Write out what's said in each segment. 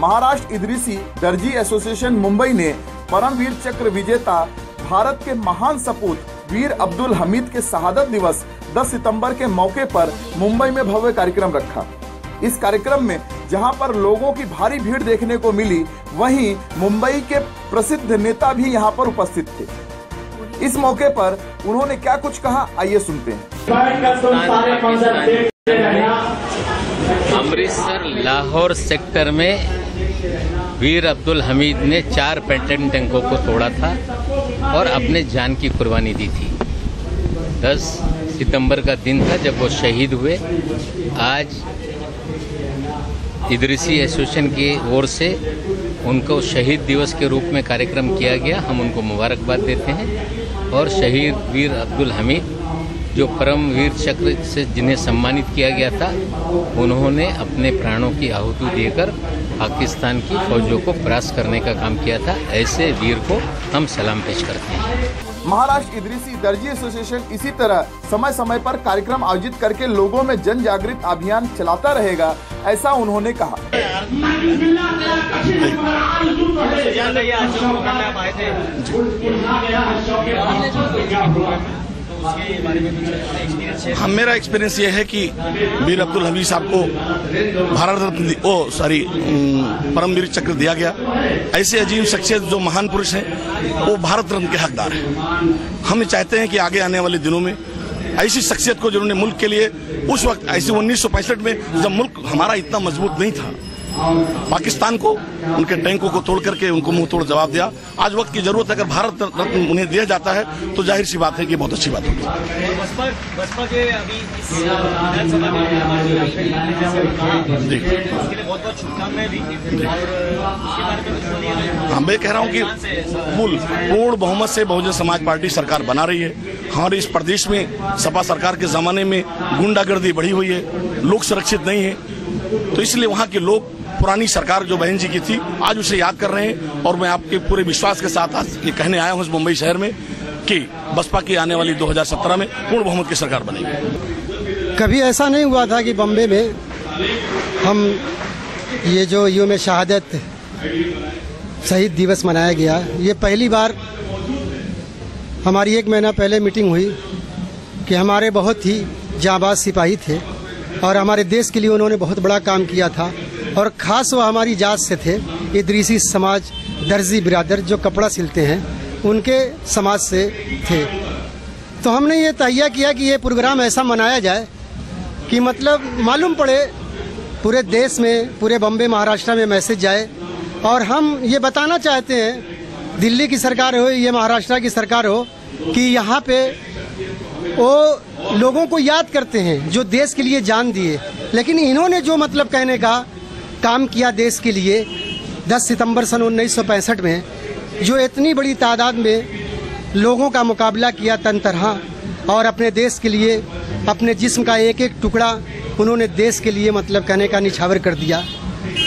महाराष्ट्र इदरीसी दर्जी एसोसिएशन मुंबई ने परमवीर चक्र विजेता भारत के महान सपूत वीर अब्दुल हमीद के शहादत दिवस 10 सितंबर के मौके पर मुंबई में भव्य कार्यक्रम रखा। इस कार्यक्रम में जहां पर लोगों की भारी भीड़ देखने को मिली, वहीं मुंबई के प्रसिद्ध नेता भी यहां पर उपस्थित थे। इस मौके पर उन्होंने क्या कुछ कहा, आइए सुनते हैं। अमृतसर लाहौर सेक्टर में वीर अब्दुल हमीद ने 4 पेट्रोल टैंकों को तोड़ा था और अपने जान की कुर्बानी दी थी। 10 सितंबर का दिन था जब वो शहीद हुए। आज इदरीसी एसोसिएशन की ओर से उनको शहीद दिवस के रूप में कार्यक्रम किया गया। हम उनको मुबारकबाद देते हैं और शहीद वीर अब्दुल हमीद जो परम वीर चक्र से जिन्हें सम्मानित किया गया था, उन्होंने अपने प्राणों की आहुति देकर पाकिस्तान की फौजों को परास्त करने का काम किया था। ऐसे वीर को हम सलाम पेश करते हैं। महाराष्ट्र इदरीसी दर्जी एसोसिएशन इसी तरह समय समय पर कार्यक्रम आयोजित करके लोगों में जन जागृत अभियान चलाता रहेगा, ऐसा उन्होंने कहा। मेरा एक्सपीरियंस ये है कि वीर अब्दुल हमीद साहब को भारत रत्न परमवीर चक्र दिया गया। ऐसे अजीम शख्सियत जो महान पुरुष हैं वो भारत रत्न के हकदार हैं। हम चाहते हैं कि आगे आने वाले दिनों में ऐसी शख्सियत को जिन्होंने मुल्क के लिए उस वक्त ऐसे 1965 में जब मुल्क हमारा इतना मजबूत नहीं था, पाकिस्तान को उनके टैंकों को तोड़ करके उनको मुंह तोड़ जवाब दिया। आज वक्त की जरूरत है, अगर भारत रत्न उन्हें दिया जाता है तो जाहिर सी बात है कि बहुत अच्छी बात होगी। बसपा के अभी इस विधानसभा हाँ, मैं कह रहा हूँ कि पूर्ण बहुमत से बहुजन समाज पार्टी सरकार बना रही है। हमारे इस प्रदेश में सपा सरकार के जमाने में गुंडागर्दी बढ़ी हुई है, लोग सुरक्षित नहीं है, तो इसलिए वहाँ के लोग पुरानी सरकार जो बहन जी की थी आज उसे याद कर रहे हैं। और मैं आपके पूरे विश्वास के साथ आज ये कहने आया हूँ इस मुंबई शहर में कि बसपा की आने वाली 2017 में पूर्ण बहुमत की सरकार बनेगी। कभी ऐसा नहीं हुआ था कि बम्बे में हम ये जो यौम शहादत शहीद दिवस मनाया गया, ये पहली बार हमारी 1 महीना पहले मीटिंग हुई कि हमारे बहुत ही जांबाज सिपाही थे और हमारे देश के लिए उन्होंने बहुत बड़ा काम किया था और ख़ास वह हमारी जात से थे। इदरीसी समाज दर्जी बिरादर जो कपड़ा सिलते हैं उनके समाज से थे। तो हमने ये तहिया किया कि ये प्रोग्राम ऐसा मनाया जाए कि मतलब मालूम पड़े पूरे देश में, पूरे बम्बे महाराष्ट्र में मैसेज जाए। और हम ये बताना चाहते हैं, दिल्ली की सरकार हो या महाराष्ट्र की सरकार हो, कि यहाँ पे वो लोगों को याद करते हैं जो देश के लिए जान दिए, लेकिन इन्होंने जो मतलब कहने का काम किया देश के लिए 10 सितंबर सन 1965 में, जो इतनी बड़ी तादाद में लोगों का मुकाबला किया तन तरह और अपने देश के लिए अपने जिस्म का एक एक टुकड़ा उन्होंने देश के लिए मतलब कहने का निछावर कर दिया।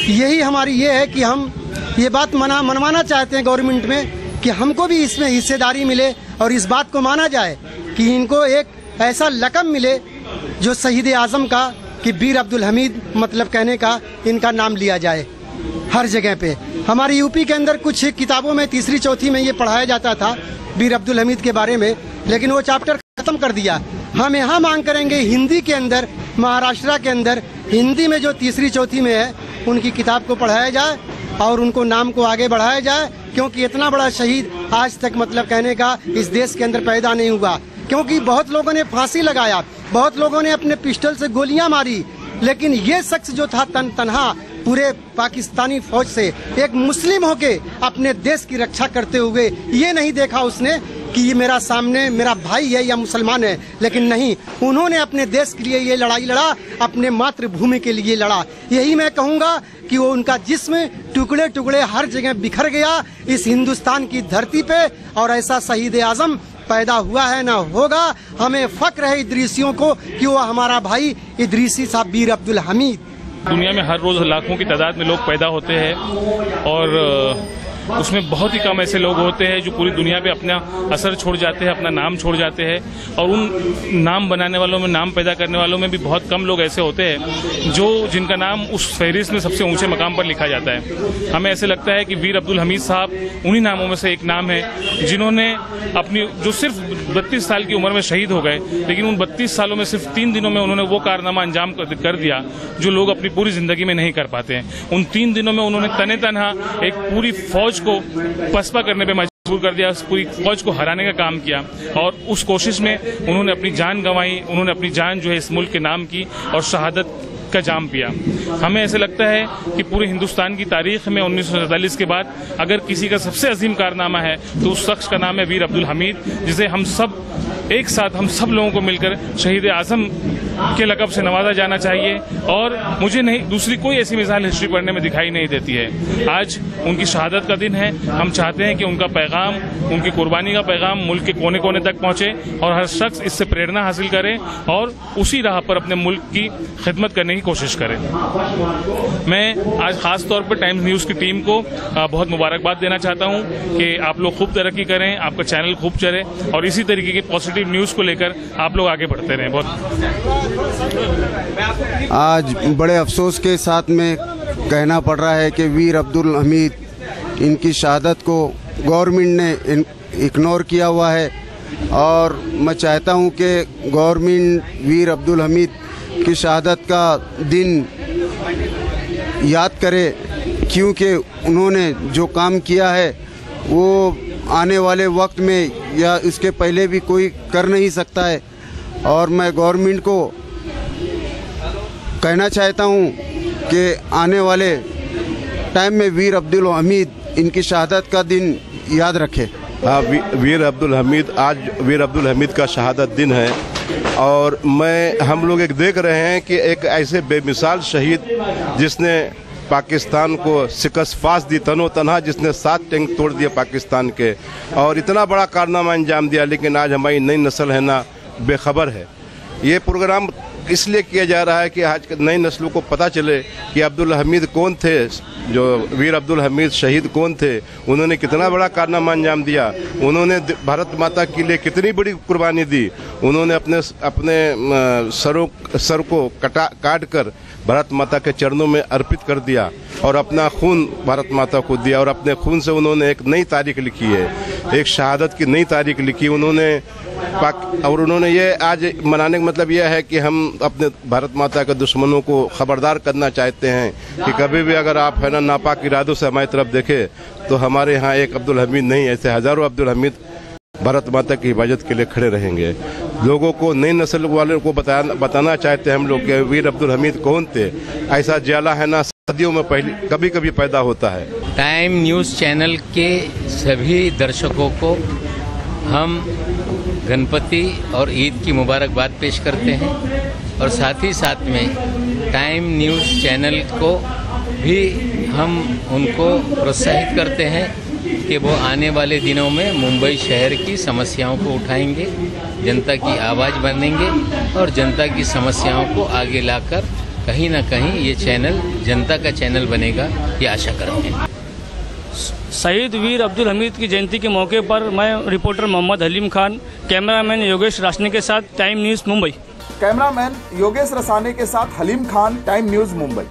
यही हमारी ये है कि हम ये बात मनवाना चाहते हैं गवर्नमेंट में कि हमको भी इसमें हिस्सेदारी मिले और इस बात को माना जाए कि इनको एक ऐसा लक़ब मिले जो शहीद आज़म का, कि वीर अब्दुल हमीद मतलब कहने का इनका नाम लिया जाए हर जगह पे। हमारी यूपी के अंदर कुछ किताबों में 3री 4थी में ये पढ़ाया जाता था वीर अब्दुल हमीद के बारे में, लेकिन वो चैप्टर ख़त्म कर दिया। हम यहाँ मांग करेंगे हिंदी के अंदर, महाराष्ट्र के अंदर हिंदी में जो 3री 4थी में है उनकी किताब को पढ़ाया जाए और उनको नाम को आगे बढ़ाया जाए, क्योंकि इतना बड़ा शहीद आज तक मतलब कहने का इस देश के अंदर पैदा नहीं हुआ। क्योंकि बहुत लोगों ने फांसी लगाया, बहुत लोगों ने अपने पिस्टल से गोलियां मारी, लेकिन ये शख्स जो था तन्हा पूरे पाकिस्तानी फौज से एक मुस्लिम होके अपने देश की रक्षा करते हुए ये नहीं देखा उसने कि ये मेरा सामने मेरा भाई है या मुसलमान है, लेकिन नहीं, उन्होंने अपने देश के लिए ये लड़ाई लड़ा, अपने मातृभूमि के लिए लड़ा। यही मैं कहूँगा कि वो उनका जिस्म टुकड़े टुकड़े हर जगह बिखर गया इस हिंदुस्तान की धरती पे, और ऐसा शहीद आज़म पैदा हुआ है ना होगा। हमें फक्र है इदरीसियों को कि वो हमारा भाई इदरीसी साहब वीर अब्दुल हमीद। दुनिया में हर रोज लाखों की तादाद में लोग पैदा होते हैं और उसमें बहुत ही कम ऐसे लोग होते हैं जो पूरी दुनिया पे अपना असर छोड़ जाते हैं, अपना नाम छोड़ जाते हैं। और उन नाम बनाने वालों में, नाम पैदा करने वालों में भी बहुत कम लोग ऐसे होते हैं जिनका नाम उस फहरिस्त में सबसे ऊंचे मकाम पर लिखा जाता है। हमें ऐसे लगता है कि वीर अब्दुल हमीद साहब उन्हीं नामों में से एक नाम है जिन्होंने अपनी, जो सिर्फ 32 साल की उम्र में शहीद हो गए, लेकिन उन 32 सालों में सिर्फ 3 दिनों में उन्होंने वो कारनामा अंजाम कर दिया जो लोग अपनी पूरी जिंदगी में नहीं कर पाते हैं। उन 3 दिनों में उन्होंने तने तनहा एक पूरी फौज को पसपा करने पे मजबूर कर दिया, पूरी फौज को हराने का काम किया, और उस कोशिश में उन्होंने अपनी जान गंवाई, उन्होंने अपनी जान जो है इस मुल्क के नाम की और शहादत का जाम पिया। हमें ऐसे लगता है कि पूरे हिंदुस्तान की तारीख में 1947 के बाद अगर किसी का सबसे अजीम कारनामा है तो उस शख्स का नाम है वीर अब्दुल हमीद, जिसे हम सब एक साथ, हम सब लोगों को मिलकर शहीद आजम के लक़ब से नवाजा जाना चाहिए। और मुझे नहीं दूसरी कोई ऐसी मिसाल हिस्ट्री पढ़ने में दिखाई नहीं देती है। आज उनकी शहादत का दिन है। हम चाहते हैं कि उनका पैगाम, उनकी कुर्बानी का पैगाम मुल्क के कोने कोने तक पहुंचे और हर शख्स इससे प्रेरणा हासिल करे और उसी राह पर अपने मुल्क की खिदमत करने की कोशिश करें। मैं आज खास तौर पर टाइम्स न्यूज़ की टीम को बहुत मुबारकबाद देना चाहता हूं कि आप लोग खूब तरक्की करें, आपका चैनल खूब चले और इसी तरीके की पॉजिटिव न्यूज़ को लेकर आप लोग आगे बढ़ते रहें। बहुत आज बड़े अफसोस के साथ में कहना पड़ रहा है कि वीर अब्दुल हमीद, इनकी शहादत को गवर्नमेंट ने इग्नोर किया हुआ है। और मैं चाहता हूं कि गवर्नमेंट वीर अब्दुल हमीद की शहादत का दिन याद करे, क्योंकि उन्होंने जो काम किया है वो आने वाले वक्त में या इसके पहले भी कोई कर नहीं सकता है। और मैं गवर्नमेंट को कहना चाहता हूं कि आने वाले टाइम में वीर अब्दुल हमीद, इनकी शहादत का दिन याद रखे। वीर अब्दुल हमीद, आज वीर अब्दुल हमीद का शहादत दिन है और हम लोग एक देख रहे हैं कि एक ऐसे बेमिसाल शहीद जिसने पाकिस्तान को शिकस्त फास दी तनो तनहा, जिसने 7 टैंक तोड़ दिए पाकिस्तान के और इतना बड़ा कारनामा अंजाम दिया, लेकिन आज हमारी नई नस्ल है ना बेखबर है। ये प्रोग्राम इसलिए किया जा रहा है कि आज नई नस्लों को पता चले कि अब्दुल हमीद कौन थे, जो वीर अब्दुल हमीद शहीद कौन थे, उन्होंने कितना बड़ा कारनामा अंजाम दिया, उन्होंने भारत माता के लिए कितनी बड़ी कुर्बानी दी, उन्होंने अपने सर को काट कर भारत माता के चरणों में अर्पित कर दिया और अपना खून भारत माता को दिया और अपने खून से उन्होंने एक नई तारीख लिखी है, एक शहादत की नई तारीख लिखी उन्होंने। और उन्होंने ये आज मनाने का मतलब यह है कि हम अपने भारत माता के दुश्मनों को खबरदार करना चाहते हैं कि कभी भी अगर आप है ना नापाक इरादों से हमारी तरफ देखें तो हमारे यहाँ एक अब्दुल हमीद नहीं, ऐसे हजारों अब्दुल हमीद भारत माता की हिफाजत के लिए खड़े रहेंगे। लोगों को, नई नस्ल वालों को बताना चाहते हैं हम लोग कि वीर अब्दुल हमीद कौन थे। ऐसा ज्याला है ना सदियों में पहले कभी कभी पैदा होता है। टाइम न्यूज़ चैनल के सभी दर्शकों को हम गणपति और ईद की मुबारकबाद पेश करते हैं और साथ ही साथ में टाइम न्यूज़ चैनल को भी हम उनको प्रोत्साहित करते हैं कि वो आने वाले दिनों में मुंबई शहर की समस्याओं को उठाएंगे, जनता की आवाज़ बनेंगे और जनता की समस्याओं को आगे लाकर कहीं ना कहीं ये चैनल जनता का चैनल बनेगा, ये आशा करते हैं। शहीद वीर अब्दुल हमीद की जयंती के मौके पर मैं रिपोर्टर मोहम्मद हलीम खान, कैमरामैन योगेश रासने के साथ Time News Mumbai. Cameraman Yogesh Rasane के साथ हलीम खान, टाइम न्यूज़ मुंबई।